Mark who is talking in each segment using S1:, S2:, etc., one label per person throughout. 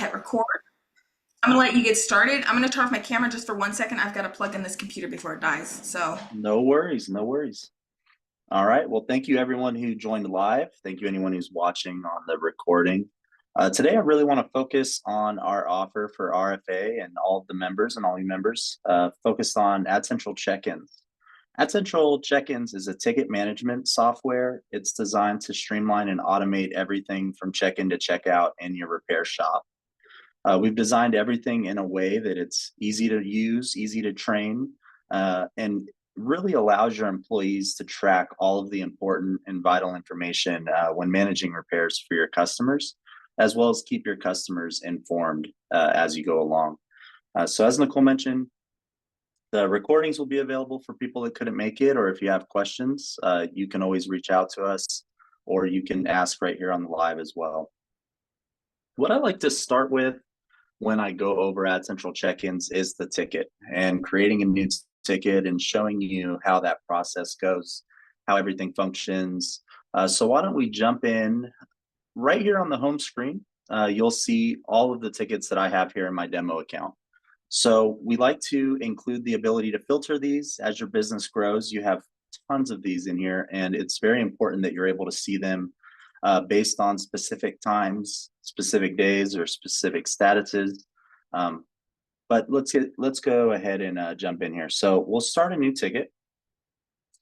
S1: hit record. I'm gonna let you get started. I'm gonna turn off my camera just for 1 second. I've got to plug in this computer before it dies. So,
S2: No worries, no worries. All right. Well, thank you everyone who joined live. Thank you anyone who's watching on the recording. Today, I really want to focus on our offer for RFA and all of the members and all you members, focused on AdCentral check-ins. AdCentral check-ins is a ticket management software. It's designed to streamline and automate everything from check-in to checkout in your repair shop. We've designed everything in a way that it's easy to use, easy to train, and really allows your employees to track all of the important and vital information when managing repairs for your customers, as well as keep your customers informed as you go along. So as Nicole mentioned, the recordings will be available for people that couldn't make it, or if you have questions, you can always reach out to us, or you can ask right here on the live as well. What I like to start with when I go over AdCentral check-ins is the ticket and creating a new ticket and showing you how that process goes, how everything functions. So why don't we jump in right here on the home screen. You'll see all of the tickets that I have here in my demo account. So we like to include the ability to filter these. As your business grows, you have tons of these in here, and it's very important that you're able to see them based on specific times, specific days, or specific statuses. But let's go ahead and jump in here. So we'll start a new ticket.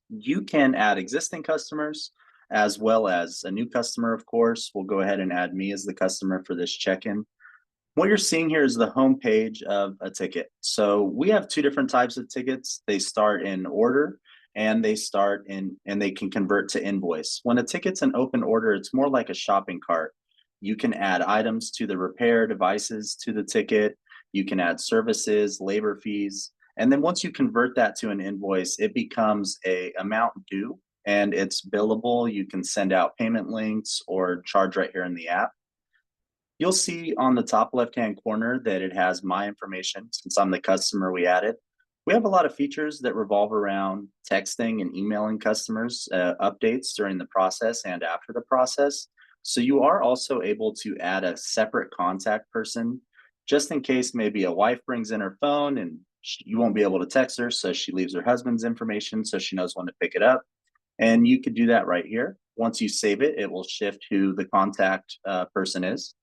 S2: You can add existing customers as well as a new customer, of course. We'll go ahead and add me as the customer for this check-in. What you're seeing here is the home page of a ticket. So we have two different types of tickets. They start in order and they can convert to invoice. When a ticket's an open order, it's more like a shopping cart. You can add items to the repair devices to the ticket. You can add services, labor fees. And then once you convert that to an invoice, it becomes a amount due and it's billable. You can send out payment links or charge right here in the app. You'll see on the top left-hand corner that it has my information. Since I'm the customer we added, we have a lot of features that revolve around texting and emailing customers updates during the process and after the process. So you are also able to add a separate contact person just in case maybe a wife brings in her phone and you won't be able to text her. So she leaves her husband's information so she knows when to pick it up. And you could do that right here. Once you save it, it will shift who the contact person is.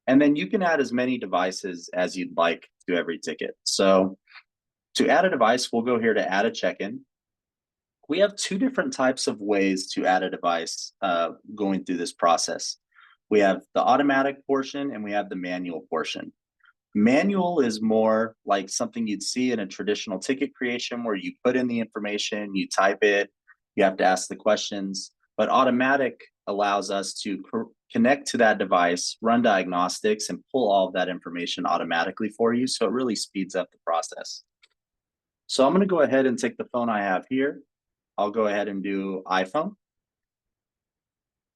S2: And then you can add as many devices as you'd like to every ticket. So to add a device, we'll go here to add a check-in. We have two different types of ways to add a device going through this process. We have the automatic portion and we have the manual portion. Manual is more like something you'd see in a traditional ticket creation where you put in the information, you type it, you have to ask the questions. But automatic allows us to connect to that device, run diagnostics, and pull all of that information automatically for you. So it really speeds up the process. So I'm going to go ahead and take the phone I have here. I'll go ahead and do iPhone.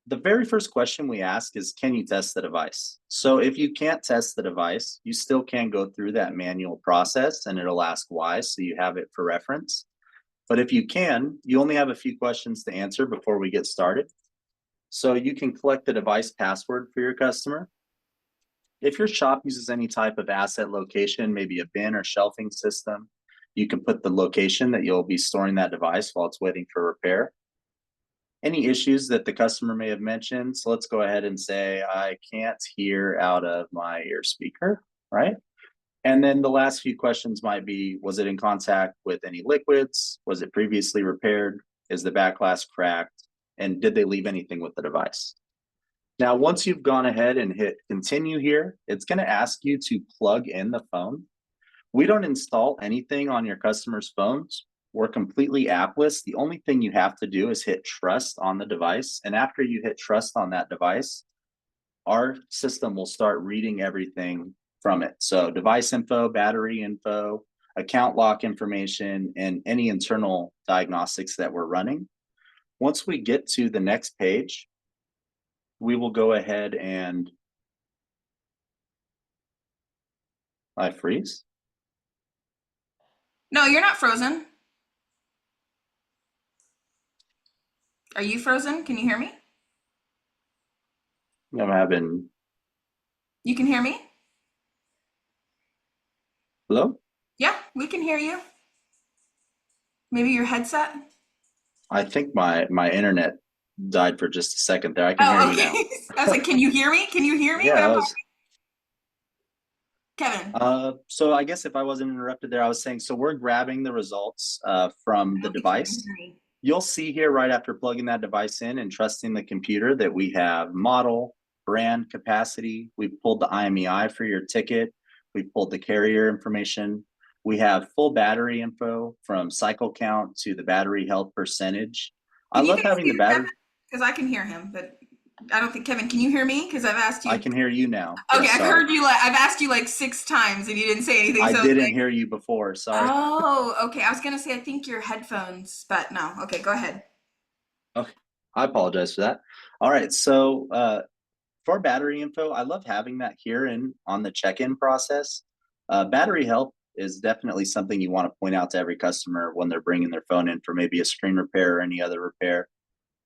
S2: The very first question we ask is, can you test the device? So if you can't test the device, you still can go through that manual process and it'll ask why, so you have it for reference. But if you can, you only have a few questions to answer before we get started. So you can collect the device password for your customer. If your shop uses any type of asset location, maybe a bin or shelving system, you can put the location that you'll be storing that device while it's waiting for repair. Any issues that the customer may have mentioned. So let's go ahead and say, I can't hear out of my ear speaker, right? And then the last few questions might be, was it in contact with any liquids? Was it previously repaired? Is the back glass cracked? And did they leave anything with the device? Now, once you've gone ahead and hit continue here, it's going to ask you to plug in the phone. We don't install anything on your customers' phones. We're completely appless. The only thing you have to do is hit trust on the device. And after you hit trust on that device, our system will start reading everything from it. So device info, battery info, account lock information, and any internal diagnostics that we're running. Once we get to the next page, we will go ahead and I freeze.
S1: no, you're not frozen. Are you frozen? Can you hear me?
S2: I'm having.
S1: You can hear me?
S2: Hello?
S1: Yeah, we can hear you. Maybe your headset?
S2: I think my internet died for just a second there. I can hear
S1: Oh,
S2: you
S1: okay.
S2: now.
S1: I was like, can you hear me? Can you hear me when
S2: Yeah,
S1: I'm
S2: I
S1: talking?
S2: was
S1: Kevin,
S2: so I guess if I wasn't interrupted there, I was saying so we're grabbing the results
S1: I
S2: from the
S1: don't think you can
S2: device.
S1: hear me.
S2: You'll see here right after plugging that device in and trusting the computer that we have model, brand, capacity. We pulled the IMEI for your ticket. We pulled the carrier information. We have full battery info from cycle count to the battery health percentage. I
S1: Can you
S2: love
S1: guys
S2: having the
S1: hear Kevin?
S2: battery.
S1: Because I can hear him, but I don't think Kevin, can you hear me? Because I've asked
S2: I
S1: you.
S2: can hear you now.
S1: Okay,
S2: Yes,
S1: I've
S2: sorry.
S1: heard you like I've asked you like 6 times and you didn't say anything.
S2: I
S1: So it's
S2: didn't
S1: like,
S2: hear you before. Sorry.
S1: oh, okay. I was gonna say I think your headphones, but no. Okay, go ahead.
S2: Okay. I apologize for that. All right. So for battery info, I love having that here in on the check-in process. Battery health is definitely something you want to point out to every customer when they're bringing their phone in for maybe a screen repair or any other repair.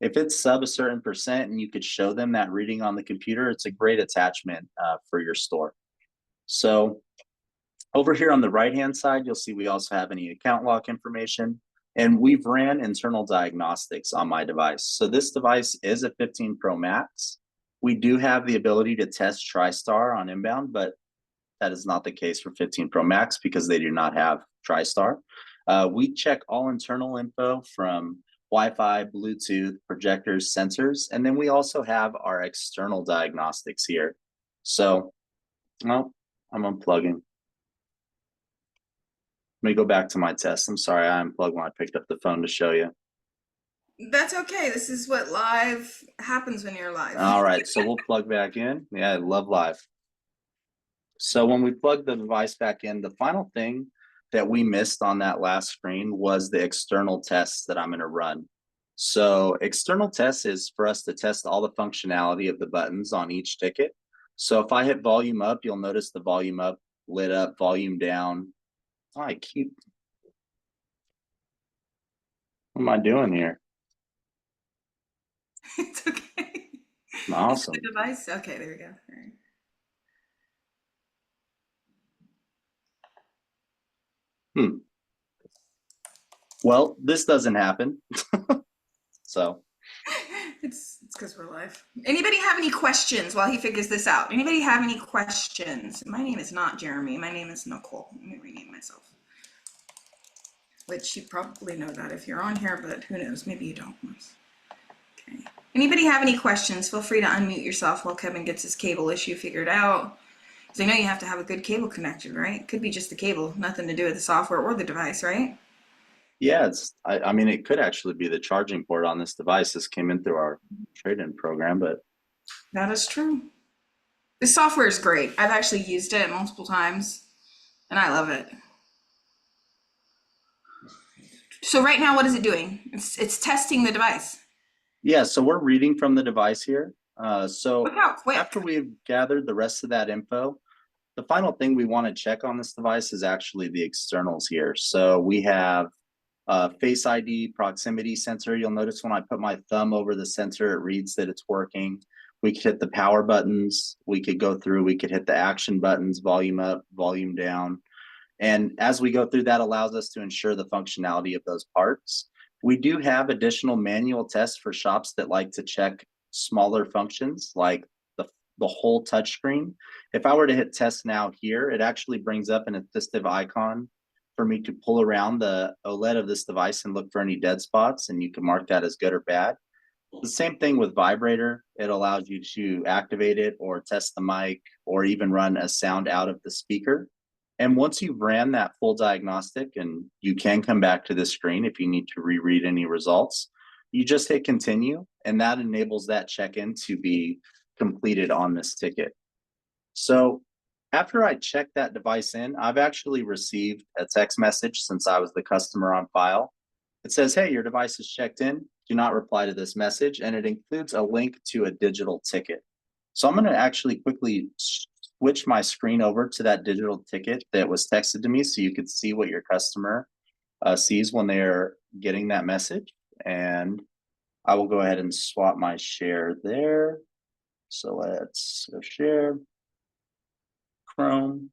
S2: If it's sub a certain percent and you could show them that reading on the computer, it's a great attachment for your store. So over here on the right-hand side, you'll see we also have any account lock information, and we've ran internal diagnostics on my device. So this device is a 15 Pro Max. We do have the ability to test TriStar on inbound, but that is not the case for 15 Pro Max because they do not have TriStar. We check all internal info from Wi-Fi, Bluetooth, projectors, sensors, and then we also have our external diagnostics here. So, well, I'm unplugging. Let me go back to my test. I'm sorry, I unplugged when I picked up the phone to show you.
S1: That's okay. This is what live happens when you're live.
S2: All right, so we'll plug back in. Yeah, I love live. So when we plug the device back in, the final thing that we missed on that last screen was the external tests that I'm going to run. So external tests is for us to test all the functionality of the buttons on each ticket. So if I hit volume up, you'll notice the volume up lit up, volume down. I keep, what am I doing here?
S1: It's okay. It's the
S2: Awesome.
S1: device. Okay, there we go. All right.
S2: Hmm. Well, this doesn't happen. So
S1: It's because we're live. Anybody have any questions while he figures this out? Anybody have any questions? My name is not Jeremy. My name is Nicole. Let me rename myself. Which you probably know that if you're on here, but who knows? Maybe you don't. Okay. Anybody have any questions? Feel free to unmute yourself while Kevin gets his cable issue figured out. Because I know you have to have a good cable connected, right? Could be just the cable, nothing to do with the software or the device, right?
S2: yeah, I mean it could actually be the charging port on this device. This came in through our trade-in program, but
S1: That is true. The software is great. I've actually used it multiple times and I love it. So right now, what is it doing? It's testing the device.
S2: yeah, so we're reading from the device here.
S1: Look
S2: So
S1: how quick.
S2: after we've gathered the rest of that info, the final thing we want to check on this device is actually the externals here. So we have Face ID proximity sensor. You'll notice when I put my thumb over the sensor, it reads that it's working. We could hit the power buttons. We could go through, we could hit the action buttons, volume up, volume down. And as we go through, that allows us to ensure the functionality of those parts. We do have additional manual tests for shops that like to check smaller functions like the whole touchscreen. If I were to hit test now here, it actually brings up an assistive icon for me to pull around the OLED of this device and look for any dead spots, and you can mark that as good or bad. The same thing with vibrator. It allows you to activate it or test the mic or even run a sound out of the speaker. And once you've ran that full diagnostic, and you can come back to this screen if you need to reread any results, you just hit continue, and that enables that check-in to be completed on this ticket. So after I check that device in, I've actually received a text message since I was the customer on file. It says, hey, your device is checked in. Do not reply to this message. And it includes a link to a digital ticket. So I'm going to actually quickly switch my screen over to that digital ticket that was texted to me so you could see what your customer sees when they're getting that message. And I will go ahead and swap my share there. So let's go share, Chrome,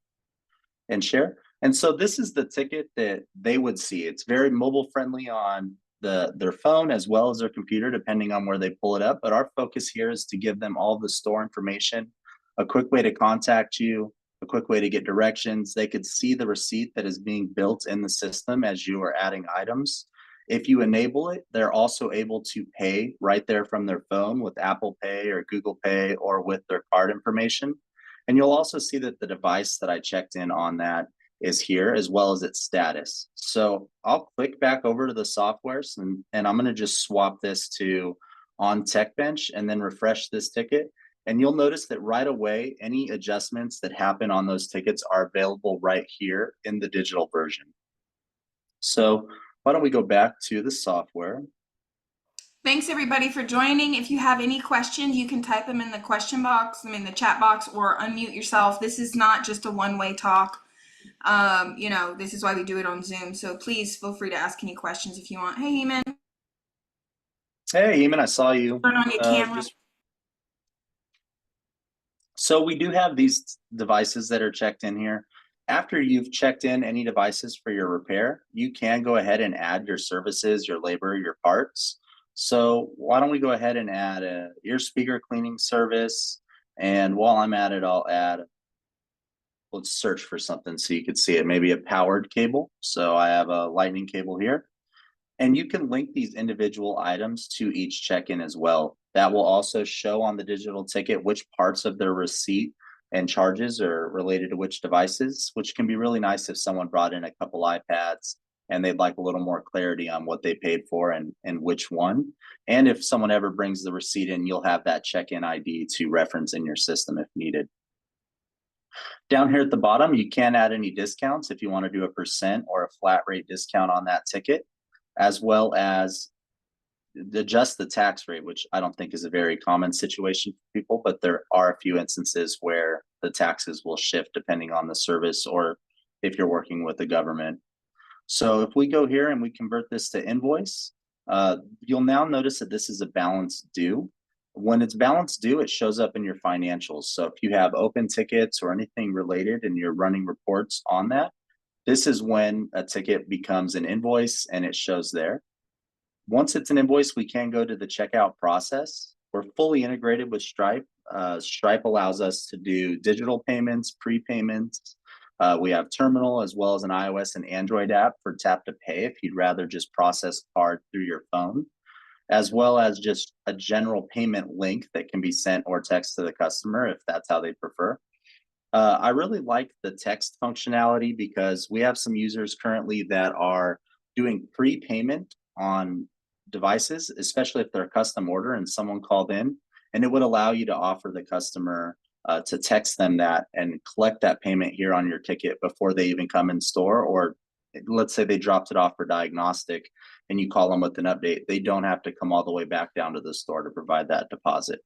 S2: and share. And so this is the ticket that they would see. It's very mobile friendly on their phone as well as their computer, depending on where they pull it up. But our focus here is to give them all the store information, a quick way to contact you, a quick way to get directions. They could see the receipt that is being built in the system as you are adding items. If you enable it, they're also able to pay right there from their phone with Apple Pay or Google Pay or with their card information. And you'll also see that the device that I checked in on that is here as well as its status. So I'll click back over to the softwares and I'm going to just swap this to on Tech Bench and then refresh this ticket. And you'll notice that right away, any adjustments that happen on those tickets are available right here in the digital version. So why don't we go back to the software?
S1: Thanks everybody for joining. If you have any questions, you can type them in the question box, the chat box, or unmute yourself. This is not just a one-way talk. This is why we do it on Zoom. So please feel free to ask any questions if you want. Hey, Eamon.
S2: Hey, Eamon, I saw you.
S1: Turn on your camera.
S2: So we do have these devices that are checked in here. After you've checked in any devices for your repair, you can go ahead and add your services, your labor, your parts. So why don't we go ahead and add a ear speaker cleaning service. And while I'm at it, I'll add, let's search for something so you can see it, maybe a powered cable. So I have a lightning cable here. And you can link these individual items to each check-in as well. That will also show on the digital ticket which parts of their receipt and charges are related to which devices, which can be really nice if someone brought in a couple iPads and they'd like a little more clarity on what they paid for and which one. And if someone ever brings the receipt in, you'll have that check-in ID to reference in your system if needed. Down here at the bottom, you can add any discounts if you want to do a % or a flat rate discount on that ticket, as well as adjust the tax rate, which I don't think is a very common situation for people, but there are a few instances where the taxes will shift depending on the service or if you're working with the government. So if we go here and we convert this to invoice, you'll now notice that this is a balance due. When it's balance due, it shows up in your financials. So if you have open tickets or anything related and you're running reports on that, this is when a ticket becomes an invoice and it shows there. Once it's an invoice, we can go to the checkout process. We're fully integrated with Stripe. Stripe allows us to do digital payments, prepayments. We have Terminal as well as an iOS and Android app for tap to pay if you'd rather just process card through your phone, as well as just a general payment link that can be sent or text to the customer if that's how they prefer. I really like the text functionality because we have some users currently that are doing prepayment on devices, especially if they're a custom order and someone called in, and it would allow you to offer the customer to text them that and collect that payment here on your ticket before they even come in store. Or let's say they dropped it off for diagnostic and you call them with an update, they don't have to come all the way back down to the store to provide that deposit.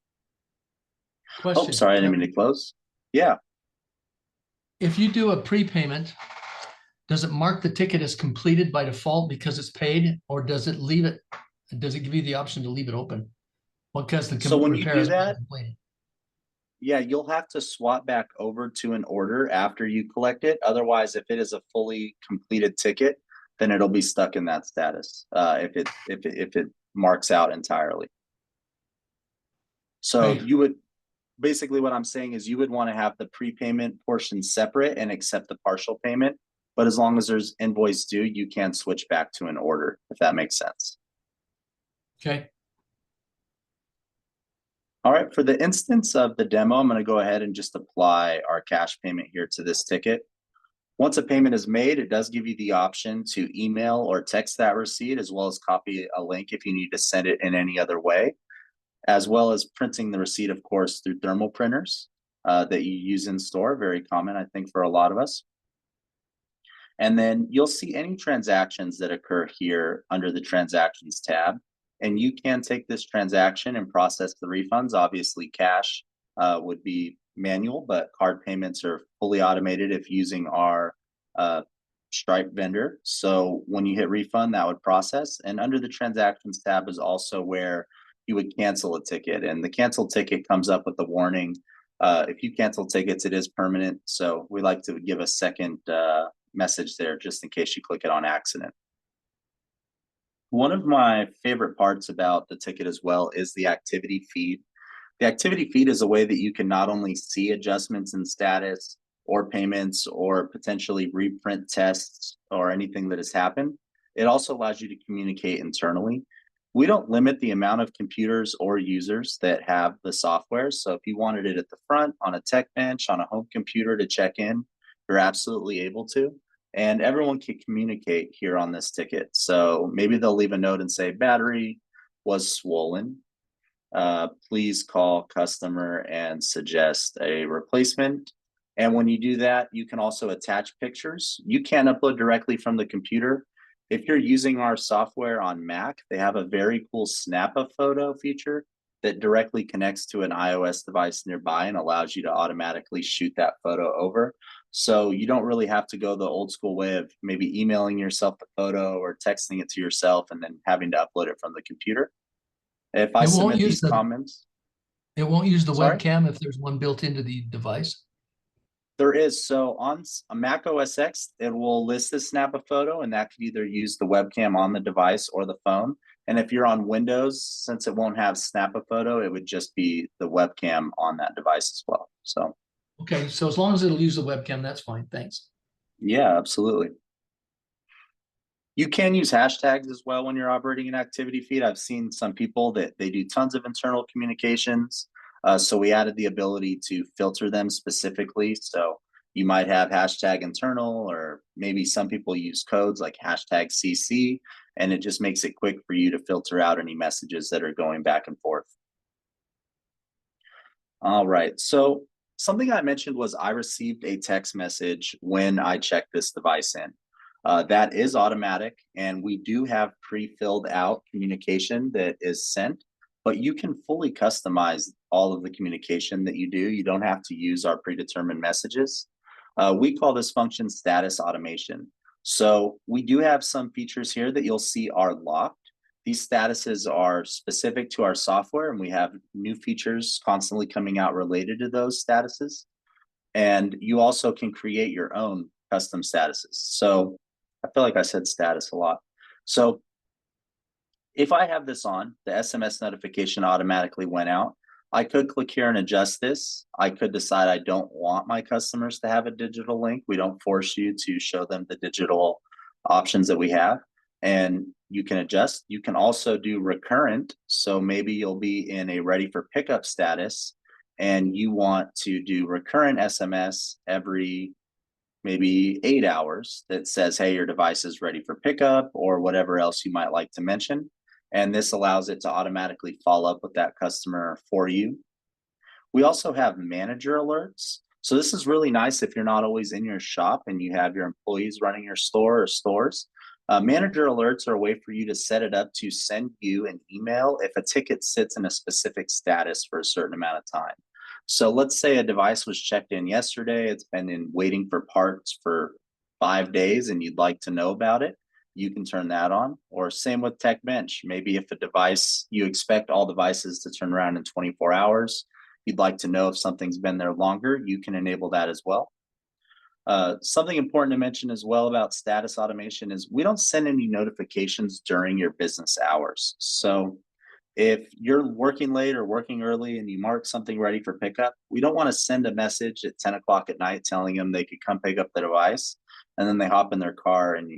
S3: Question.
S2: Oh, sorry, I didn't mean to close. Yeah.
S3: If you do a prepayment, does it mark the ticket as completed by default because it's paid, or does it leave it? Does it give you the option to leave it open? Because the
S2: So when you
S3: repair
S2: do
S3: has been
S2: that,
S3: completed.
S2: yeah, you'll have to swap back over to an order after you collect it. Otherwise, if it is a fully completed ticket, then it'll be stuck in that status if it marks out entirely. So
S3: Right.
S2: you would basically, what I'm saying is you would want to have the prepayment portion separate and accept the partial payment. But as long as there's invoice due, you can switch back to an order, if that makes sense.
S3: Okay.
S2: All right, for the instance of the demo, I'm going to go ahead and just apply our cash payment here to this ticket. Once a payment is made, it does give you the option to email or text that receipt, as well as copy a link if you need to send it in any other way, as well as printing the receipt, of course, through thermal printers that you use in store. Very common, I think, for a lot of us. And then you'll see any transactions that occur here under the transactions tab. And you can take this transaction and process the refunds. Obviously, cash would be manual, but card payments are fully automated if using our Stripe vendor. So when you hit refund, that would process. And under the transactions tab is also where you would cancel a ticket. And the cancel ticket comes up with the warning. If you cancel tickets, it is permanent. So we like to give a second message there just in case you click it on accident. One of my favorite parts about the ticket as well is the activity feed. The activity feed is a way that you can not only see adjustments in status or payments or potentially reprint tests or anything that has happened. It also allows you to communicate internally. We don't limit the amount of computers or users that have the software. So if you wanted it at the front, on a tech bench, on a home computer to check in, you're absolutely able to. And everyone can communicate here on this ticket. So maybe they'll leave a note and say, battery was swollen. Please call customer and suggest a replacement. And when you do that, you can also attach pictures. You can upload directly from the computer. If you're using our software on Mac, they have a very cool snap a photo feature that directly connects to an iOS device nearby and allows you to automatically shoot that photo over. So you don't really have to go the old school way of maybe emailing yourself the photo or texting it to yourself and then having to upload it from the computer. If I submit these comments,
S3: it won't use the
S2: Sorry?
S3: webcam if there's one built into the device.
S2: there is. So on a Mac OS X, it will list the snap a photo, and that could either use the webcam on the device or the phone. And if you're on Windows, since it won't have snap a photo, it would just be the webcam on that device as well. So
S3: Okay, so as long as it'll use the webcam, that's fine. Thanks.
S2: yeah, absolutely. You can use hashtags as well when you're operating an activity feed. I've seen some people that they do tons of internal communications. So we added the ability to filter them specifically. So you might have hashtag internal, or maybe some people use codes like hashtag CC, and it just makes it quick for you to filter out any messages that are going back and forth. All right, so something I mentioned was I received a text message when I checked this device in. That is automatic, and we do have pre-filled out communication that is sent, but you can fully customize all of the communication that you do. You don't have to use our predetermined messages. We call this function status automation. So we do have some features here that you'll see are locked. These statuses are specific to our software, and we have new features constantly coming out related to those statuses. And you also can create your own custom statuses. So I feel like I said status a lot. So if I have this on, the SMS notification automatically went out. I could click here and adjust this. I could decide I don't want my customers to have a digital link. We don't force you to show them the digital options that we have. And you can adjust. You can also do recurrent. So maybe you'll be in a ready for pickup status and you want to do recurrent SMS every maybe 8 hours that says, hey, your device is ready for pickup, or whatever else you might like to mention. And this allows it to automatically follow up with that customer for you. We also have manager alerts. So this is really nice if you're not always in your shop and you have your employees running your store or stores. Manager alerts are a way for you to set it up to send you an email if a ticket sits in a specific status for a certain amount of time. So let's say a device was checked in yesterday, it's been in waiting for parts for 5 days and you'd like to know about it, you can turn that on. Or same with Tech Bench. Maybe if a device, you expect all devices to turn around in 24 hours, you'd like to know if something's been there longer, you can enable that as well. Something important to mention as well about status automation is we don't send any notifications during your business hours. So if you're working late or working early and you mark something ready for pickup, we don't want to send a message at 10 o'clock at night telling them they could come pick up the device, and then they hop in their car and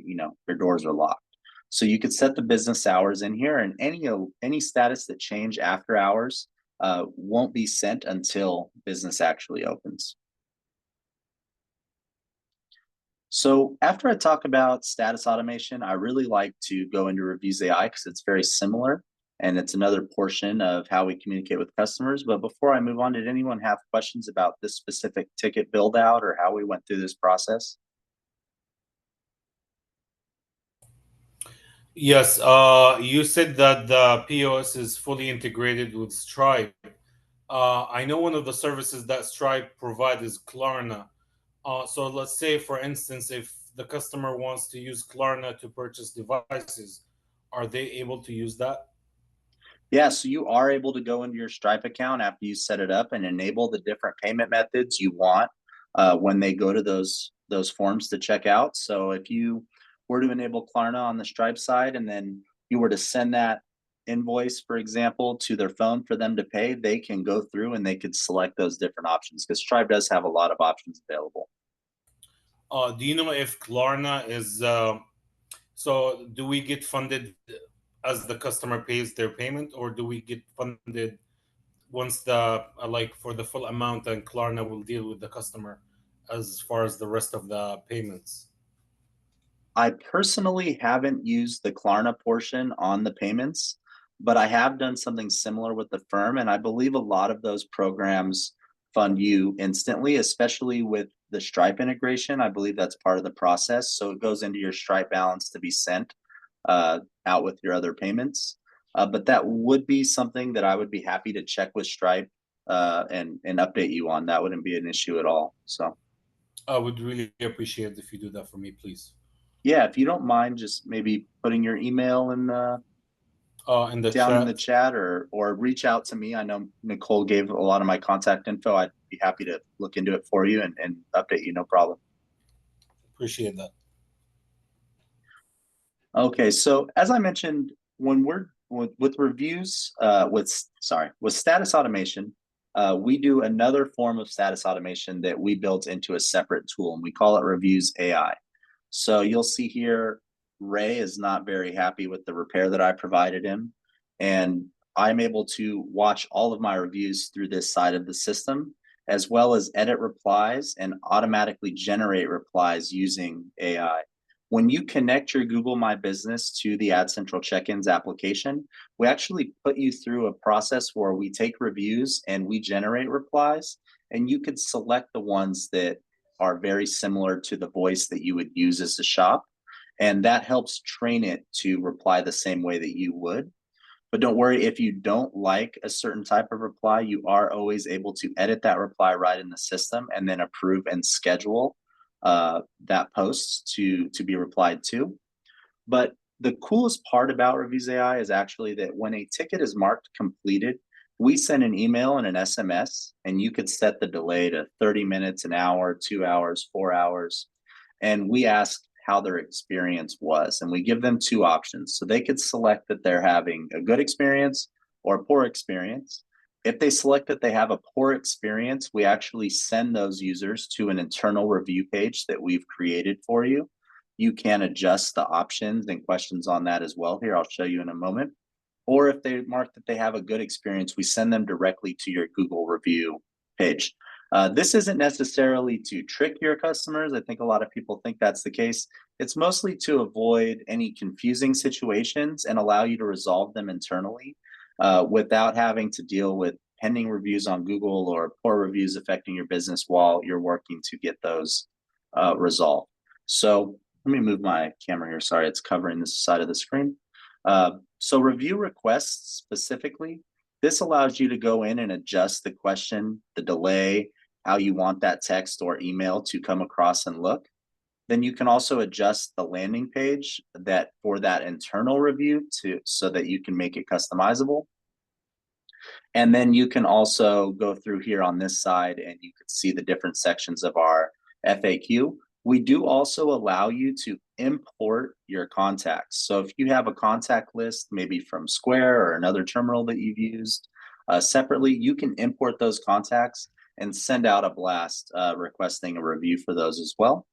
S2: their doors are locked. So you could set the business hours in here, and any status that change after hours won't be sent until business actually opens. So after I talk about status automation, I really like to go into Reviews AI because it's very similar and it's another portion of how we communicate with customers. But before I move on, did anyone have questions about this specific ticket build out or how we went through this process?
S4: Yes, you said that the POS is fully integrated with Stripe. I know one of the services that Stripe provides is Klarna. So let's say, for instance, if the customer wants to use Klarna to purchase devices, are they able to use that?
S2: Yeah, so you are able to go into your Stripe account after you set it up and enable the different payment methods you want when they go to those those forms to check out. So if you were to enable Klarna on the Stripe side, and then you were to send that invoice, for example, to their phone for them to pay, they can go through and they could select those different options, because Stripe does have a lot of options available.
S4: Do you know if Klarna is so do we get funded as the customer pays their payment, or do we get funded once the like for the full amount, and Klarna will deal with the customer as far as the rest of the payments?
S2: I personally haven't used the Klarna portion on the payments, but I have done something similar with the firm, and I believe a lot of those programs fund you instantly, especially with the Stripe integration. I believe that's part of the process. So it goes into your Stripe balance to be sent out with your other payments. But that would be something that I would be happy to check with Stripe and update you on. That wouldn't be an issue at all. So
S4: I would really appreciate if you do that for me, please.
S2: yeah, if you don't mind, just maybe putting your email in
S4: In the
S2: down in the
S4: chat.
S2: chat, or reach out to me. I know Nicole gave a lot of my contact info. I'd be happy to look into it for you and update you, no problem.
S4: Appreciate that.
S2: Okay, so as I mentioned, when we're with reviews, with status automation, we do another form of status automation that we built into a separate tool, and we call it Reviews AI. So you'll see here, Ray is not very happy with the repair that I provided him, and I'm able to watch all of my reviews through this side of the system, as well as edit replies and automatically generate replies using AI. When you connect your Google My Business to the AdCentral check-ins application, we actually put you through a process where we take reviews and we generate replies, and you could select the ones that are very similar to the voice that you would use as a shop. And that helps train it to reply the same way that you would. But don't worry, if you don't like a certain type of reply, you are always able to edit that reply right in the system and then approve and schedule that post to be replied to. But the coolest part about Reviews AI is actually that when a ticket is marked completed, we send an email and an SMS, and you could set the delay to 30 minutes, an hour, 2 hours, 4 hours. And we ask how their experience was, and we give them two options. So they could select that they're having a good experience or a poor experience. If they select that they have a poor experience, we actually send those users to an internal review page that we've created for you. You can adjust the options and questions on that as well. Here, I'll show you in a moment. Or if they mark that they have a good experience, we send them directly to your Google review page. This isn't necessarily to trick your customers. I think a lot of people think that's the case. It's mostly to avoid any confusing situations and allow you to resolve them internally without having to deal with pending reviews on Google or poor reviews affecting your business while you're working to get those resolved. So let me move my camera here. Sorry, it's covering this side of the screen. So review requests specifically, this allows you to go in and adjust the question, the delay, how you want that text or email to come across and look. Then you can also adjust the landing page that for that internal review so that you can make it customizable. And then you can also go through here on this side and you can see the different sections of our FAQ. We do also allow you to import your contacts. So if you have a contact list, maybe from Square or another terminal that you've used separately, you can import those contacts and send out a blast requesting a review for those as well.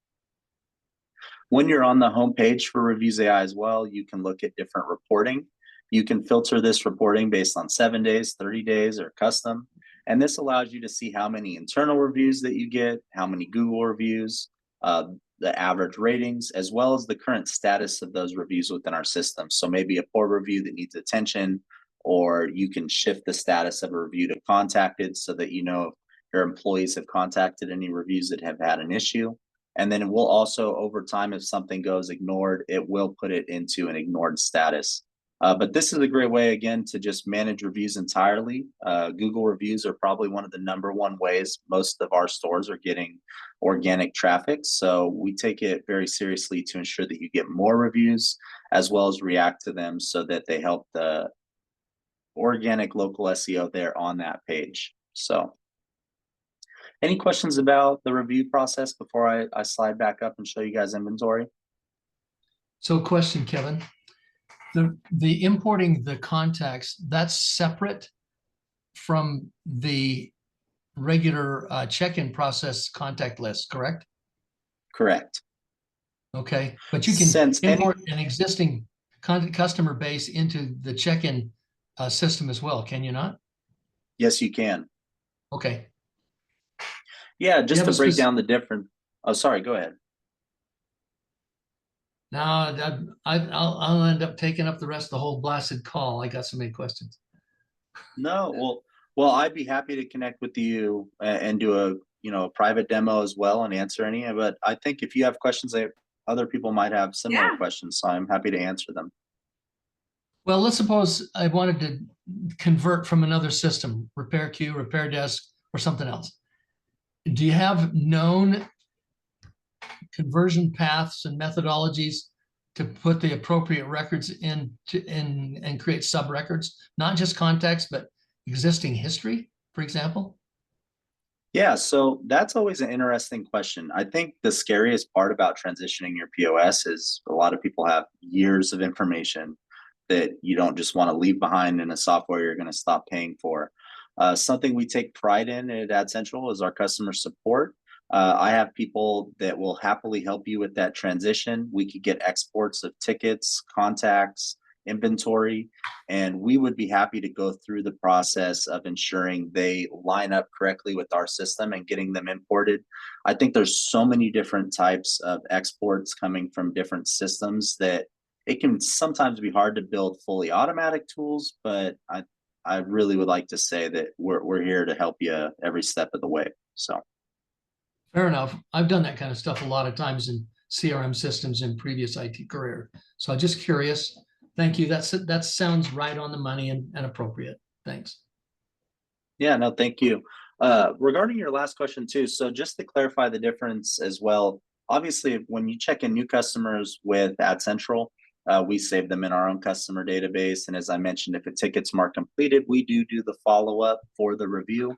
S2: When you're on the homepage for Reviews AI as well, you can look at different reporting. You can filter this reporting based on 7 days, 30 days, or custom. And this allows you to see how many internal reviews that you get, how many Google reviews, the average ratings, as well as the current status of those reviews within our system. So maybe a poor review that needs attention, or you can shift the status of a review to contacted so that you know if your employees have contacted any reviews that have had an issue. And then it will also, over time, if something goes ignored, it will put it into an ignored status. But this is a great way, again, to just manage reviews entirely. Google reviews are probably one of the #1 ways most of our stores are getting organic traffic. So we take it very seriously to ensure that you get more reviews, as well as react to them so that they help the organic local SEO there on that page. So Any questions about the review process before I slide back up and show you guys inventory?
S3: So question, Kevin, the importing the contacts, that's separate from the regular check-in process contact list, correct?
S2: Correct.
S3: Okay, but you can
S2: Since
S3: import an existing customer base into the check-in system as well, can you not?
S2: Yes, you can.
S3: Okay.
S2: Yeah,
S3: You
S2: just
S3: have
S2: to
S3: a
S2: break down the different. Oh, sorry, go ahead.
S3: Now I'll end up taking up the rest of the whole blasted call. I got so many questions.
S2: No, well, I'd be happy to connect with you and do a a private demo as well and answer any. But I think if you have questions that other people might have similar
S1: Yeah.
S2: questions, so I'm happy to answer them.
S3: Well, let's suppose I wanted to convert from another system, repair queue, repair desk, or something else. Do you have known conversion paths and methodologies to put the appropriate records in and create sub records, not just contacts, but existing history, for example?
S2: Yeah, so that's always an interesting question. I think the scariest part about transitioning your POS is a lot of people have years of information that you don't just want to leave behind in a software you're going to stop paying for. Something we take pride in at AdCentral is our customer support. I have people that will happily help you with that transition. We could get exports of tickets, contacts, inventory, and we would be happy to go through the process of ensuring they line up correctly with our system and getting them imported. I think there's so many different types of exports coming from different systems that it can sometimes be hard to build fully automatic tools, but I really would like to say that we're here to help you every step of the way. So
S3: Fair enough. I've done that kind of stuff a lot of times in CRM systems in previous IT career. So I'm just curious. Thank you. That sounds right on the money and appropriate. Thanks.
S2: yeah, no, thank you. Regarding your last question too, so just to clarify the difference as well, obviously when you check in new customers with AdCentral, we save them in our own customer database. And as I mentioned, if a ticket's marked completed, we do the follow-up for the review.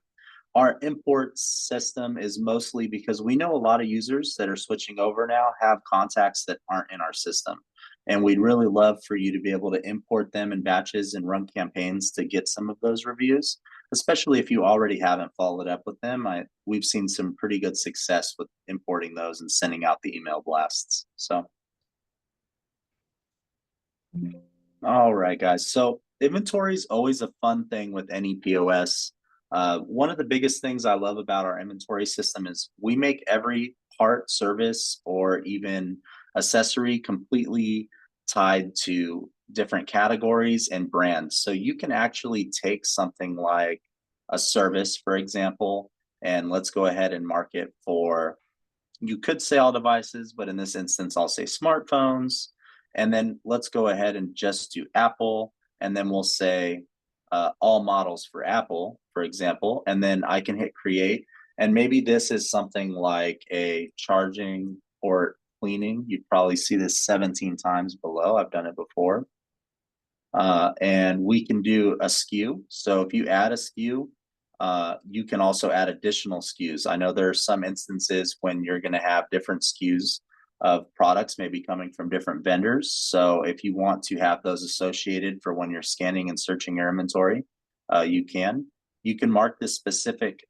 S2: Our import system is mostly because we know a lot of users that are switching over now have contacts that aren't in our system. And we'd really love for you to be able to import them in batches and run campaigns to get some of those reviews, especially if you already haven't followed up with them. We've seen some pretty good success with importing those and sending out the email blasts. So, all right, guys. So inventory is always a fun thing with any POS. One of the biggest things I love about our inventory system is we make every part, service, or even accessory completely tied to different categories and brands. So you can actually take something like a service, for example, and let's go ahead and mark it for, you could say all devices, but in this instance, I'll say smartphones. And then let's go ahead and just do Apple. And then we'll say all models for Apple, for example, and then I can hit create. And maybe this is something like a charging port cleaning. You'd probably see this 17 times below. I've done it before. And we can do a SKU. So if you add a SKU, you can also add additional SKUs. I know there are some instances when you're going to have different SKUs of products maybe coming from different vendors. So if you want to have those associated for when you're scanning and searching your inventory, you can. You can mark this specific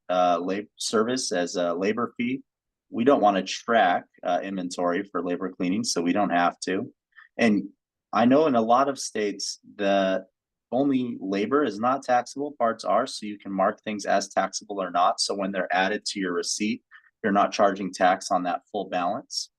S2: service as a labor fee. We don't want to track inventory for labor cleaning, so we don't have to. And I know in a lot of states the only labor is not taxable, parts are, so you can mark things as taxable or not. So when they're added to your receipt, you're not charging tax on that full balance.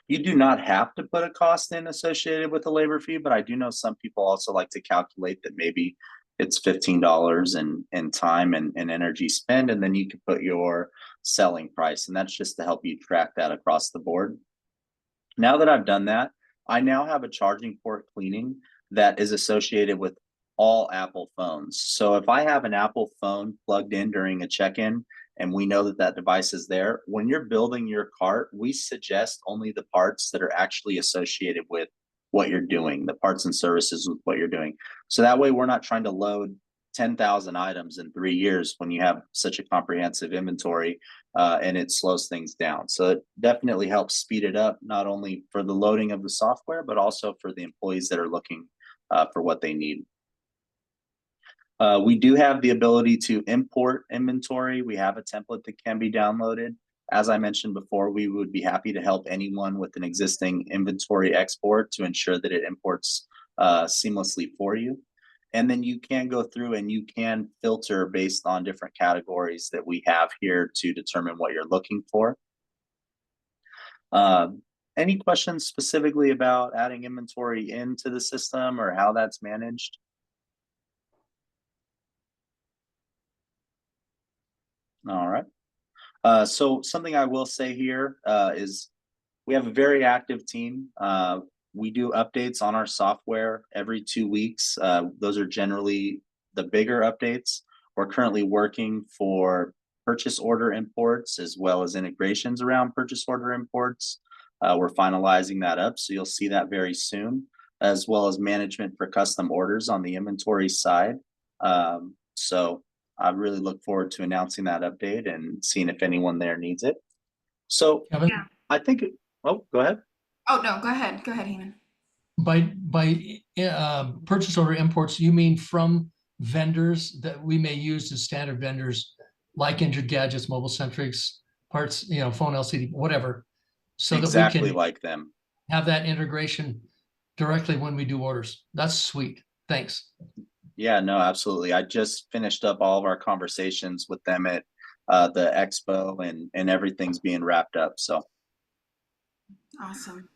S2: You do not have to put a cost in associated with the labor fee, but I do know some people also like to calculate that maybe it's $15 in time and energy spent, and then you can put your selling price, and that's just to help you track that across the board. Now that I've done that, I now have a charging port cleaning that is associated with all Apple phones. So if I have an Apple phone plugged in during a check-in, and we know that that device is there, when you're building your cart, we suggest only the parts that are actually associated with what you're doing, the parts and services with what you're doing. So that way we're not trying to load 10,000 items in 3 years when you have such a comprehensive inventory, and it slows things down. So it definitely helps speed it up, not only for the loading of the software, but also for the employees that are looking for what they need. We do have the ability to import inventory. We have a template that can be downloaded. As I mentioned before, we would be happy to help anyone with an existing inventory export to ensure that it imports seamlessly for you. And then you can go through and you can filter based on different categories that we have here to determine what you're looking for. Any questions specifically about adding inventory into the system or how that's managed? All right. So something I will say here is we have a very active team. We do updates on our software every 2 weeks. Those are generally the bigger updates. We're currently working for purchase order imports as well as integrations around purchase order imports. We're finalizing that up, so you'll see that very soon, as well as management for custom orders on the inventory side. So I really look forward to announcing that update and seeing if anyone there needs it. So
S3: Kevin,
S1: Yeah.
S2: I think, oh, go ahead.
S1: Oh, no, go ahead. Go ahead, Heman.
S3: by purchase order imports, you mean from vendors that we may use as standard vendors, like Injured Gadgets, Mobile Centrics, parts, phone LCD, whatever, so that we
S2: Exactly
S3: can
S2: like them.
S3: have that integration directly when we do orders. That's sweet. Thanks.
S2: Yeah, no, absolutely. I just finished up all of our conversations with them at the expo, and everything's being wrapped up. So
S1: Awesome.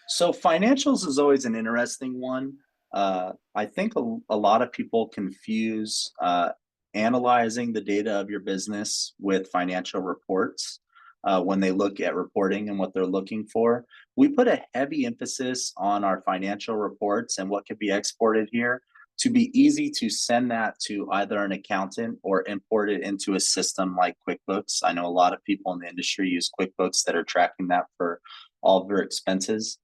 S2: financials is always an interesting one. I think a lot of people confuse analyzing the data of your business with financial reports when they look at reporting and what they're looking for. We put a heavy emphasis on our financial reports and what can be exported here to be easy to send that to either an accountant or import it into a system like QuickBooks. I know a lot of people in the industry use QuickBooks that are tracking that for all of their expenses.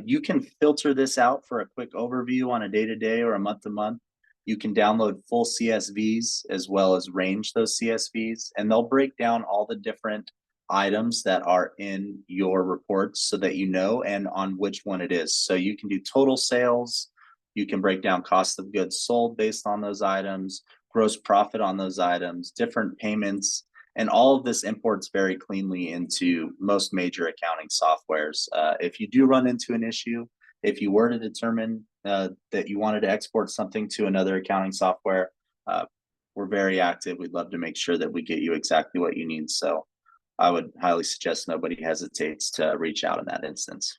S2: You can filter this out for a quick overview on a day-to-day or a month-to-month. You can download full CSVs as well as range those CSVs, and they'll break down all the different items that are in your reports so that you know and on which one it is. So you can do total sales, you can break down cost of goods sold based on those items, gross profit on those items, different payments, and all of this imports very cleanly into most major accounting softwares. If you do run into an issue, if you were to determine that you wanted to export something to another accounting software, we're very active. We'd love to make sure that we get you exactly what you need. So I would highly suggest nobody hesitates to reach out in that instance.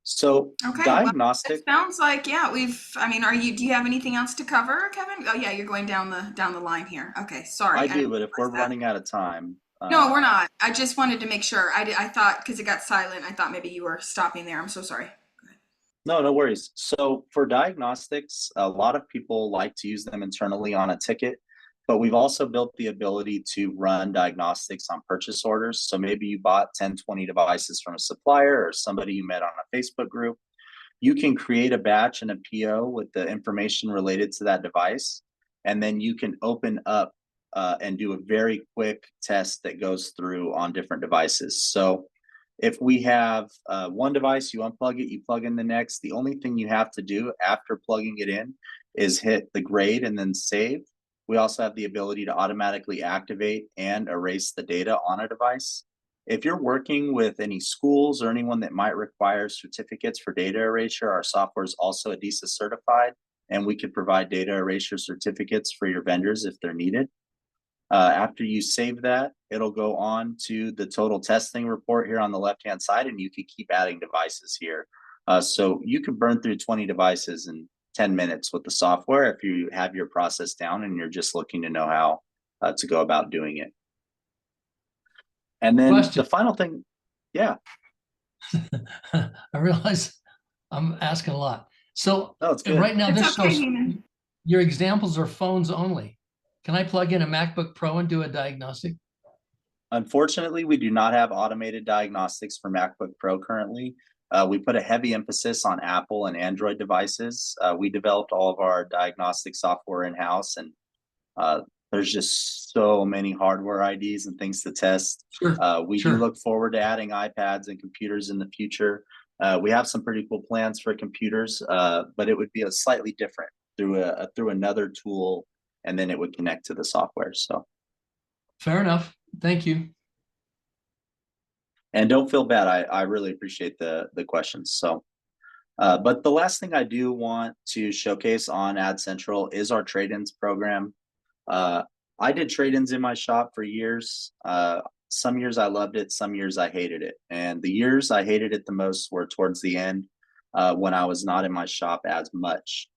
S2: So
S1: Okay.
S2: diagnostic.
S1: It sounds like, yeah, do you have anything else to cover, Kevin? Oh yeah, you're going down the line here. Okay, sorry.
S2: I do, but if we're
S1: realize that.
S2: running out of time.
S1: No, we're not. I just wanted to make sure. I thought, because it got silent, I thought maybe you were stopping there. I'm so sorry.
S2: No, no worries. So for diagnostics, a lot of people like to use them internally on a ticket, but we've also built the ability to run diagnostics on purchase orders. So maybe you bought 10, 20 devices from a supplier or somebody you met on a Facebook group. You can create a batch and a PO with the information related to that device, and then you can open up and do a very quick test that goes through on different devices. So if we have one device, you unplug it, you plug in the next. The only thing you have to do after plugging it in is hit the grade and then save. We also have the ability to automatically activate and erase the data on a device. If you're working with any schools or anyone that might require certificates for data erasure, our software is also ADISA certified, and we could provide data erasure certificates for your vendors if they're needed. After you save that, it'll go on to the total testing report here on the left-hand side, and you can keep adding devices here. So you could burn through 20 devices in 10 minutes with the software if you have your process down and you're just looking to know how to go about doing it. And then the final thing, yeah.
S3: I realize I'm asking a lot. So
S2: it's good.
S3: right now,
S1: It's
S3: this
S1: okay,
S3: shows
S1: Heman.
S3: your examples are phones only. Can I plug in a MacBook Pro and do a diagnostic?
S2: Unfortunately, we do not have automated diagnostics for MacBook Pro currently. We put a heavy emphasis on Apple and Android devices. We developed all of our diagnostic software in-house, and there's just so many hardware IDs and things to test.
S3: Sure.
S2: We
S3: Sure.
S2: do look forward to adding iPads and computers in the future. We have some pretty cool plans for computers, but it would be a slightly different through another tool, and then it would connect to the software. So
S3: Fair enough. Thank you.
S2: and don't feel bad. I really appreciate the questions. So but the last thing I do want to showcase on AdCentral is our trade-ins program. I did trade-ins in my shop for years. Some years I loved it, some years I hated it. And the years I hated it the most were towards the end, when I was not in my shop as much.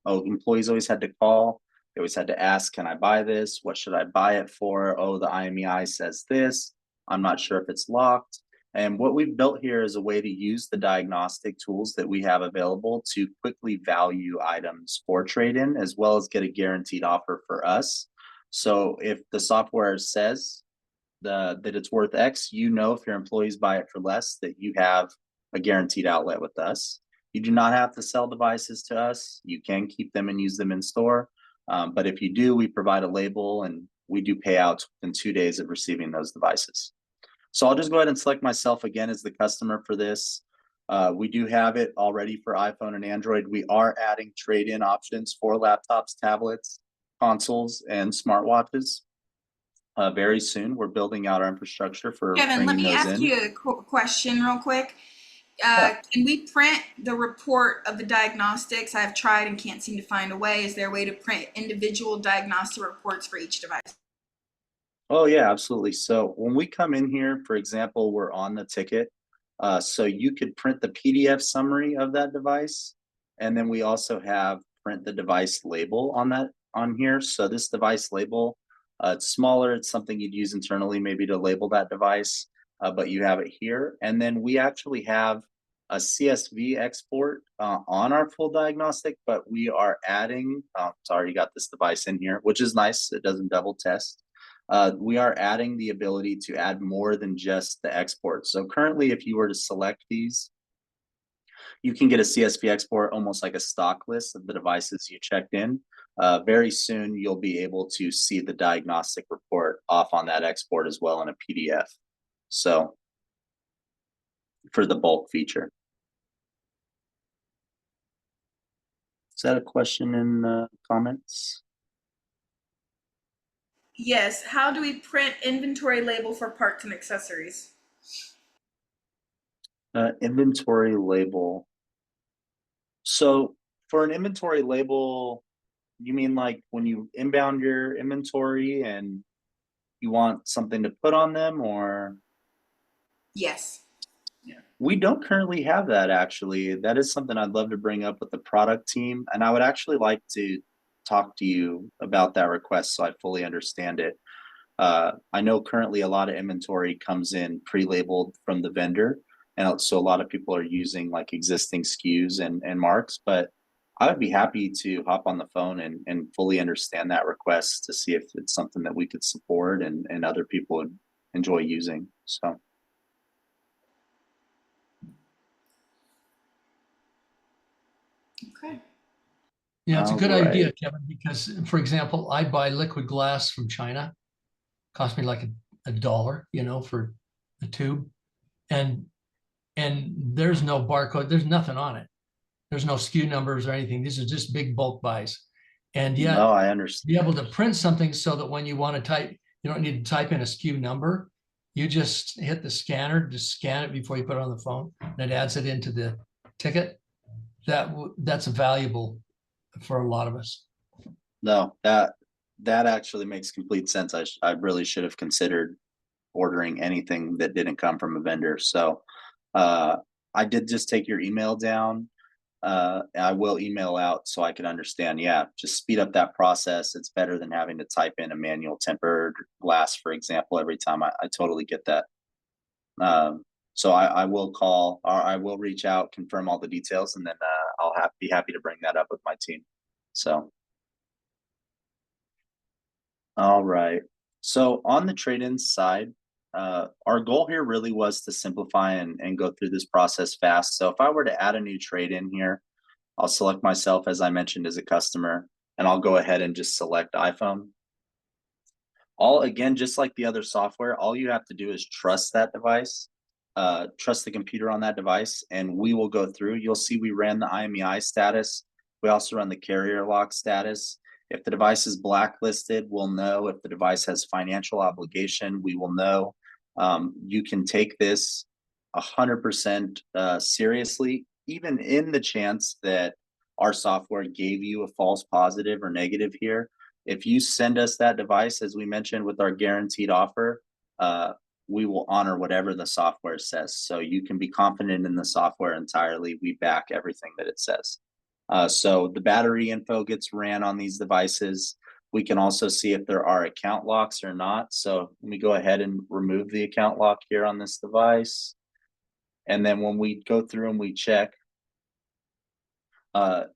S2: Employees always had to call. They always had to ask, can I buy this? What should I buy it for? Oh, the IMEI says this. I'm not sure if it's locked. And what we've built here is a way to use the diagnostic tools that we have available to quickly value items for trade-in, as well as get a guaranteed offer for us. So if the software says that it's worth X, you know, if your employees buy it for less, that you have a guaranteed outlet with us. You do not have to sell devices to us. You can keep them and use them in store. But if you do, we provide a label, and we do payouts within 2 days of receiving those devices. So I'll just go ahead and select myself again as the customer for this. We do have it already for iPhone and Android. We are adding trade-in options for laptops, tablets, consoles, and smartwatches. Very soon, we're building out our infrastructure for
S1: Kevin, let
S2: bringing
S1: me
S2: those
S1: ask
S2: in.
S1: you a question real quick.
S2: Yeah.
S1: Can we print the report of the diagnostics? I've tried and can't seem to find a way. Is there a way to print individual diagnostic reports for each device?
S2: Oh yeah, absolutely. So when we come in here, for example, we're on the ticket. So you could print the PDF summary of that device, and then we also have print the device label on here. So this device label, it's smaller. It's something you'd use internally, maybe to label that device, but you have it here. And then we actually have a CSV export on our full diagnostic, but we are adding. It's already got this device in here, which is nice. It doesn't double test. We are adding the ability to add more than just the export. So currently, if you were to select these, you can get a CSV export, almost like a stock list of the devices you checked in. Very soon, you'll be able to see the diagnostic report off on that export as well in a PDF. So for the bulk feature. Is that a question in the comments?
S1: Yes. How do we print inventory label for parts and accessories?
S2: Inventory label. So for an inventory label, you mean like when you inbound your inventory and you want something to put on them, or?
S1: Yes.
S2: We don't currently have that, actually. That is something I'd love to bring up with the product team, and I would actually like to talk to you about that request so I fully understand it. I know currently a lot of inventory comes in pre-labeled from the vendor, and so a lot of people are using like existing SKUs and marks, but I would be happy to hop on the phone and fully understand that request to see if it's something that we could support and other people would enjoy using. So
S1: Okay.
S3: Yeah, it's a good
S2: all right.
S3: idea, Kevin, because for example, I buy liquid glass from China. Cost me like a dollar, for a tube. And there's no barcode, there's nothing on it. There's no SKU numbers or anything. These are just big bulk buys. And yet,
S2: No, I understand.
S3: be able to print something so that when you want to type, you don't need to type in a SKU number. You just hit the scanner, just scan it before you put it on the phone, and it adds it into the ticket. That's valuable for a lot of us.
S2: No, that actually makes complete sense. I really should have considered ordering anything that didn't come from a vendor. So I did just take your email down. I will email out so I can understand. Yeah, just speed up that process. It's better than having to type in a manual tempered glass, for example, every time. I totally get that. So I will call, or I will reach out, confirm all the details, and then I'll be happy to bring that up with my team. So. All right. So on the trade-in side, our goal here really was to simplify and go through this process fast. So if I were to add a new trade in here, I'll select myself, as I mentioned, as a customer, and I'll go ahead and just select iPhone. Again, just like the other software, all you have to do is trust that device, trust the computer on that device, and we will go through. You'll see we ran the IMEI status. We also run the carrier lock status. If the device is blacklisted, we'll know. If the device has financial obligation, we will know. You can take this 100% seriously, even in the chance that our software gave you a false positive or negative here. If you send us that device, as we mentioned with our guaranteed offer, we will honor whatever the software says. So you can be confident in the software entirely. We back everything that it says. So the battery info gets ran on these devices. We can also see if there are account locks or not. So let me go ahead and remove the account lock here on this device. And then when we go through and we check,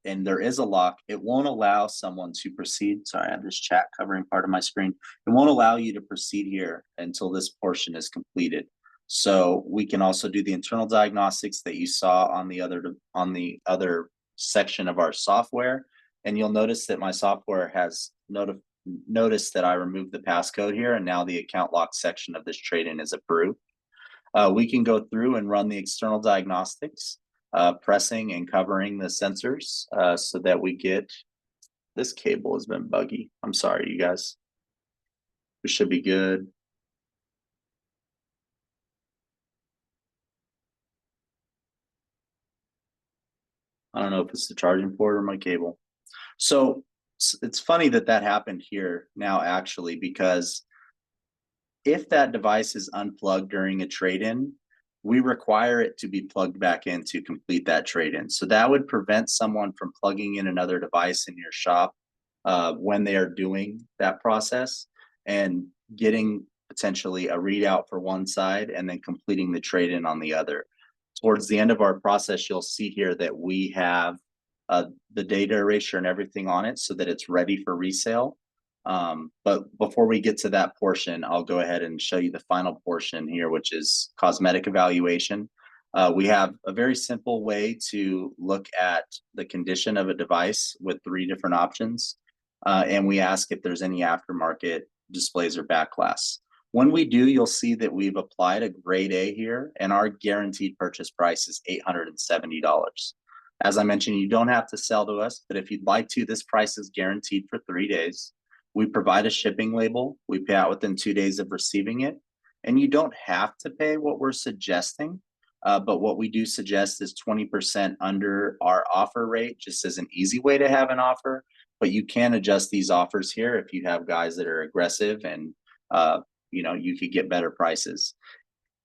S2: and there is a lock, it won't allow someone to proceed. Sorry, I have this chat covering part of my screen. It won't allow you to proceed here until this portion is completed. So we can also do the internal diagnostics that you saw on the other section of our software. And you'll notice that my software has noticed that I removed the passcode here, and now the account lock section of this trade-in is approved. We can go through and run the external diagnostics, pressing and covering the sensors so that we get, this cable has been buggy. I'm sorry, you guys. We should be good. I don't know if it's the charging port or my cable. So it's funny that that happened here now, actually, because if that device is unplugged during a trade-in, we require it to be plugged back in to complete that trade-in. So that would prevent someone from plugging in another device in your shop when they are doing that process and getting potentially a readout for one side and then completing the trade-in on the other. Towards the end of our process, you'll see here that we have the data erasure and everything on it so that it's ready for resale. But before we get to that portion, I'll go ahead and show you the final portion here, which is cosmetic evaluation. We have a very simple way to look at the condition of a device with 3 different options. And we ask if there's any aftermarket displays or back glass. When we do, you'll see that we've applied a grade A here, and our guaranteed purchase price is $870. As I mentioned, you don't have to sell to us, but if you'd like to, this price is guaranteed for 3 days. We provide a shipping label. We pay out within 2 days of receiving it. And you don't have to pay what we're suggesting, but what we do suggest is 20% under our offer rate, just as an easy way to have an offer. But you can adjust these offers here if you have guys that are aggressive and you could get better prices.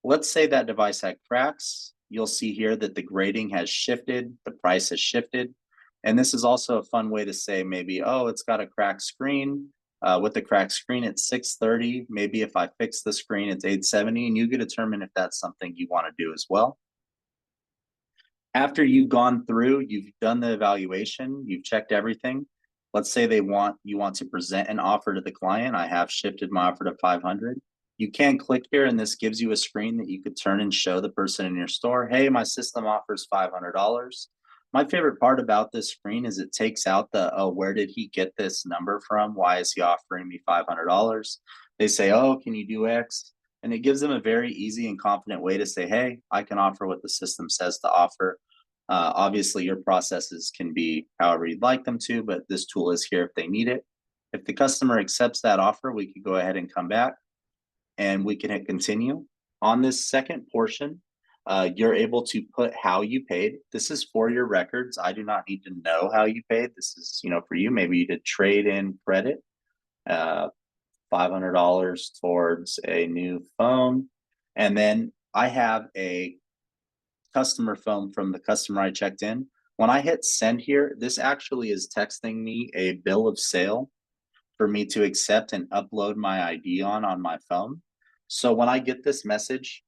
S2: Let's say that device had cracks. You'll see here that the grading has shifted, the price has shifted. And this is also a fun way to say maybe, oh, it's got a cracked screen. With the cracked screen, it's $630. Maybe if I fix the screen, it's $870, and you can determine if that's something you want to do as well. After you've gone through, you've done the evaluation, you've checked everything. Let's say you want to present an offer to the client. I have shifted my offer to $500. You can click here, and this gives you a screen that you could turn and show the person in your store, hey, my system offers $500. My favorite part about this screen is it takes out the, oh, where did he get this number from? Why is he offering me $500? They say, oh, can you do X? And it gives them a very easy and confident way to say, hey, I can offer what the system says to offer. Obviously, your processes can be however you'd like them to, but this tool is here if they need it. If the customer accepts that offer, we could go ahead and come back and we can hit continue. On this second portion, you're able to put how you paid. This is for your records. I do not need to know how you paid. This is, for you, maybe you did trade in credit, $500 towards a new phone. And then I have a customer phone from the customer I checked in. When I hit send here, this actually is texting me a bill of sale for me to accept and upload my ID on my phone. So when I get this message,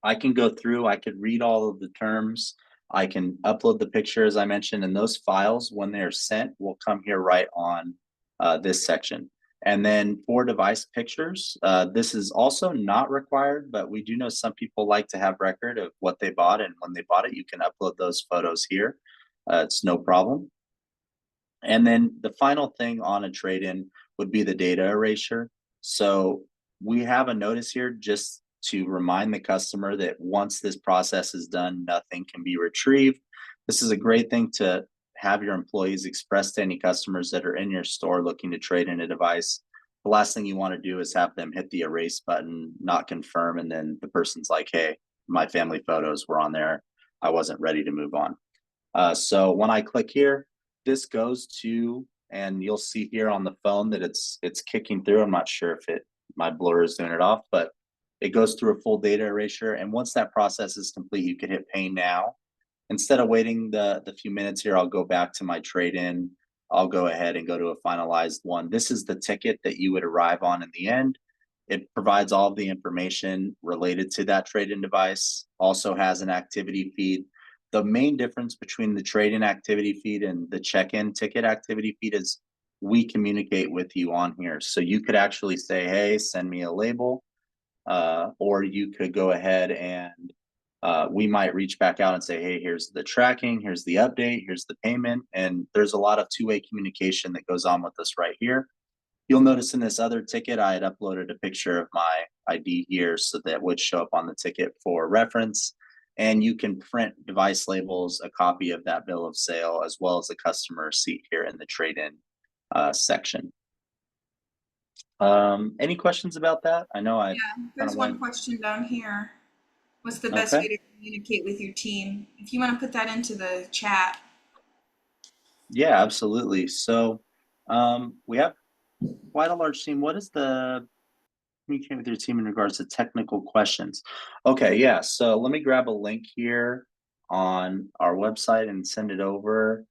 S2: I can go through, I could read all of the terms, I can upload the picture as I mentioned, and those files, when they're sent, will come here right on this section. And then for device pictures, this is also not required, but we do know some people like to have record of what they bought, and when they bought it, you can upload those photos here. It's no problem. And then the final thing on a trade-in would be the data erasure. So we have a notice here just to remind the customer that once this process is done, nothing can be retrieved. This is a great thing to have your employees express to any customers that are in your store looking to trade in a device. The last thing you want to do is have them hit the erase button, not confirm, and then the person's like, hey, my family photos were on there. I wasn't ready to move on. So when I click here, this goes to, and you'll see here on the phone that it's kicking through. I'm not sure if my blur is doing it off, but it goes through a full data erasure. And once that process is complete, you can hit pay now. Instead of waiting the few minutes here, I'll go back to my trade-in. I'll go ahead and go to a finalized one. This is the ticket that you would arrive on in the end. It provides all of the information related to that trade-in device, also has an activity feed. The main difference between the trade-in activity feed and the check-in ticket activity feed is we communicate with you on here. So you could actually say, hey, send me a label, or you could go ahead and we might reach back out and say, hey, here's the tracking, here's the update, here's the payment. And there's a lot of two-way communication that goes on with us right here. You'll notice in this other ticket, I had uploaded a picture of my ID here, so that would show up on the ticket for reference. And you can print device labels, a copy of that bill of sale, as well as a customer receipt here in the trade-in section. Any questions about that? I know
S1: Yeah, there's one question down here. What's the best way to communicate with your team? If you want to put that into the chat.
S2: Yeah, absolutely. So we have quite a large team. What is the communicate with your team in regards to technical questions? Okay, yeah. So let me grab a link here on our website and send it over.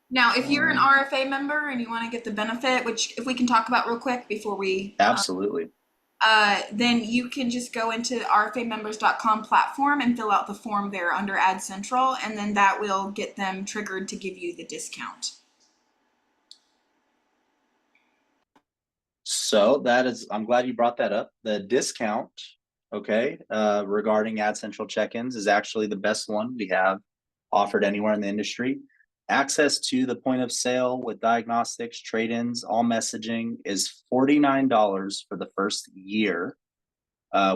S1: Now, if you're an RFA member and you want to get the benefit, which if we can talk about real quick before we
S2: absolutely.
S1: Then you can just go into rfamembers.com platform and fill out the form there under AdCentral, and then that will get them triggered to give you the discount.
S2: So that is, I'm glad you brought that up. The discount, okay, regarding AdCentral check-ins is actually the best one we have offered anywhere in the industry. Access to the point of sale with diagnostics, trade-ins, all messaging is $49 for the first year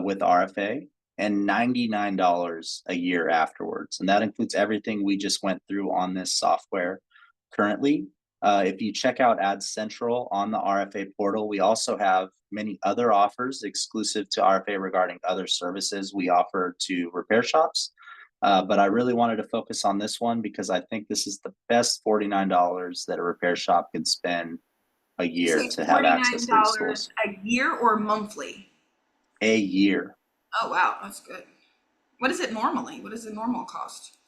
S2: with RFA, and $99 a year afterwards. And that includes everything we just went through on this software currently. If you check out AdCentral on the RFA portal, we also have many other offers exclusive to RFA regarding other services we offer to repair shops. But I really wanted to focus on this one because I think this is the best $49 that a repair shop can spend a year to have access to these tools.
S1: A year or monthly?
S2: A year.
S1: Oh, wow, that's good. What is it normally? What is the normal cost?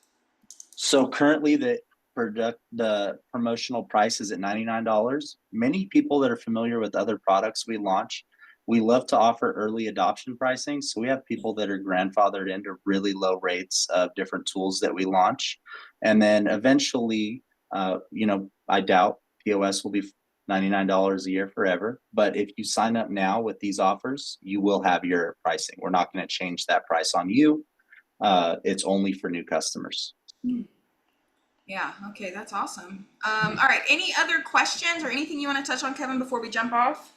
S2: So currently the promotional price is at $99. Many people that are familiar with other products we launch, we love to offer early adoption pricing. So we have people that are grandfathered into really low rates of different tools that we launch. And then eventually, I doubt POS will be $99 a year forever. But if you sign up now with these offers, you will have your pricing. We're not going to change that price on you. It's only for new customers.
S1: Yeah, okay, that's awesome. All right, any other questions or anything you want to touch on, Kevin, before we jump off?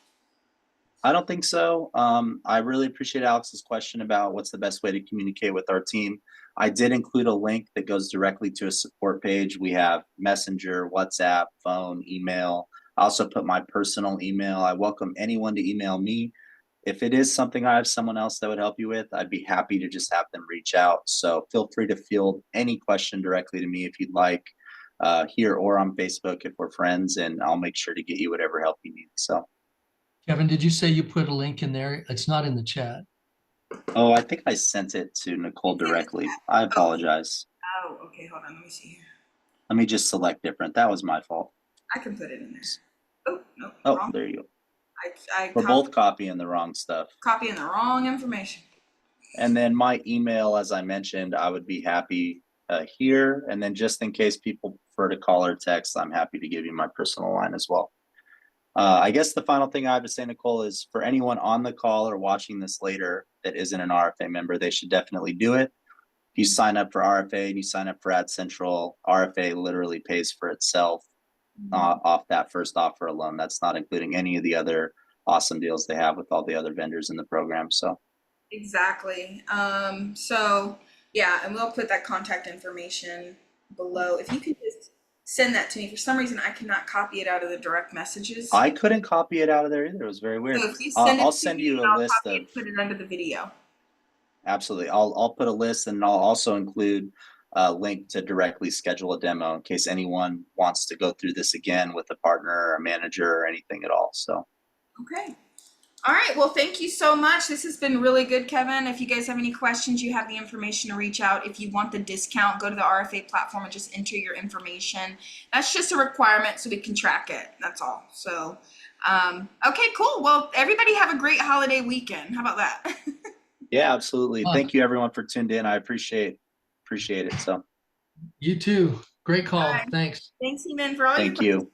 S2: I don't think so. I really appreciate Alex's question about what's the best way to communicate with our team. I did include a link that goes directly to a support page. We have Messenger, WhatsApp, phone, email. I also put my personal email. I welcome anyone to email me. If it is something I have someone else that would help you with, I'd be happy to just have them reach out. So feel free to field any question directly to me if you'd like, here or on Facebook if we're friends, and I'll make sure to get you whatever help you need. So,
S3: Kevin, did you say you put a link in there? It's not in the chat.
S2: oh, I think I sent it to Nicole directly. I apologize.
S1: Oh, okay, hold on, let me see here.
S2: Let me just select different. That was my fault.
S1: I can put it in there. Oh, no,
S2: Oh,
S1: wrong.
S2: there you go.
S1: We're
S2: both copying the wrong stuff.
S1: Copying the wrong information.
S2: And then my email, as I mentioned, I would be happy here. And then just in case people prefer to call or text, I'm happy to give you my personal line as well. I guess the final thing I have to say, Nicole, is for anyone on the call or watching this later that isn't an RFA member, they should definitely do it. If you sign up for RFA and you sign up for AdCentral, RFA literally pays for itself off that first offer alone. That's not including any of the other awesome deals they have with all the other vendors in the program. So
S1: Exactly. So yeah, and we'll put that contact information below. If you could just send that to me. For some reason, I cannot copy it out of the direct messages.
S2: I couldn't copy it out of there either. It was very weird.
S1: So if you send it
S2: I'll
S1: to
S2: send
S1: me,
S2: you a
S1: I'll
S2: list
S1: copy
S2: of.
S1: it, put it under the video.
S2: Absolutely. I'll put a list, and I'll also include a link to directly schedule a demo in case anyone wants to go through this again with a partner or a manager or anything at all. So
S1: Okay. All right. Well, thank you so much. This has been really good, Kevin. If you guys have any questions, you have the information to reach out. If you want the discount, go to the RFA platform and just enter your information. That's just a requirement so we can track it. That's all. So, okay, cool. Well, everybody have a great holiday weekend. How about that?
S2: yeah, absolutely.
S3: Fun.
S2: Thank you everyone for tuned in. I appreciate it. So
S3: You too. Great call.
S1: All right.
S3: Thanks.
S1: Thanks, Eamon, for all your
S2: thank you.